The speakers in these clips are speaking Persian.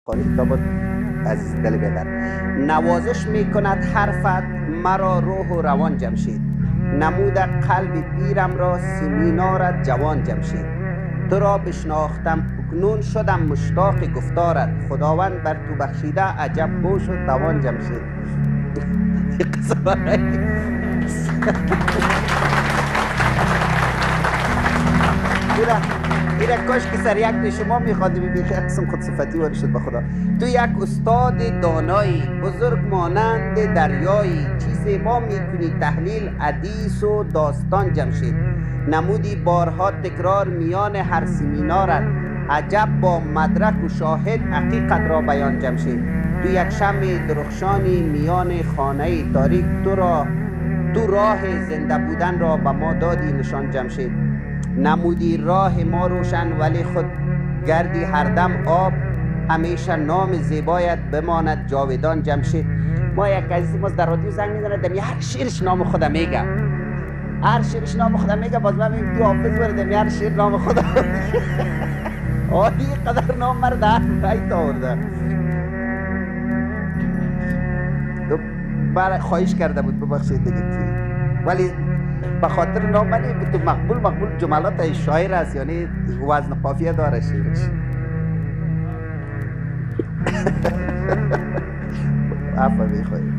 قاری کتابت عزیز دل بیدر. نوازش میکند حرفت مرا روح و روان جمشید، نمود قلب پیرم را سیمینارت جوان جمشید. تو را بشناختم اکنون شدم مشتاق گفتارت، خداوند بر تو بخشیده عجب بوش و توان جمشید. ایره کاش که سر یک شما میخواد ببینید قسم خود صفتی وارد شد. به خدا تو یک استاد دانایی بزرگ مانند دریایی، چیز ما میکنی تحلیل حدیث و داستان جمشید. نمودی بارها تکرار میان هر سمینارت، عجب با مدرک و شاهد حقیقت را بیان جمشید. تو یک شمع درخشانی میان خانه تاریک، تو راه زنده بودن را به ما دادی نشان جمشید. نمودی راه ما روشن ولی خود گردی هر دم آب، همیشه نام زیبایت بماند جاودان جمشید. ما یک عزیز ما در رادیو زنگ میزنه، دمی هر شیرش نام خودم میگه، هر شیرش نام خودم میگه، باز من میگم تو حافظ برده دمی هر شیر نام خودم آهی قدر نام مرد هر آورده. برای خواهش کرده بود ببخشید دیگه، ولی به خاطر نام منی تو مقبول جملات شاعر است، یعنی وزن قافیه داره شیرش. عفو میخواهیم.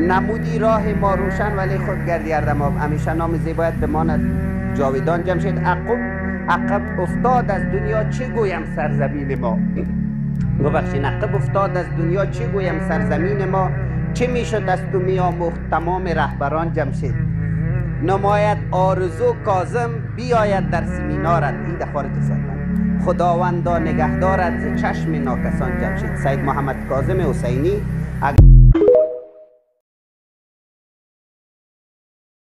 نمودی راه ما روشن ولی خود گردی هر دم آب، همیشه نام زیبایت بماند جاودان جمشید. عقب افتاد از دنیا چه گویم سرزمین ما، ببخشید عقب افتاد از دنیا چه گویم سرزمین ما، چه میشد از تو میاموخت تمام رهبران جمشید. نماید آرزو کاظم بیاید در سمینارت، این در خارج سلطان، خداوندا نگهدارت ز چشم ناکسان جمشید. سید محمد کاظم حسینی.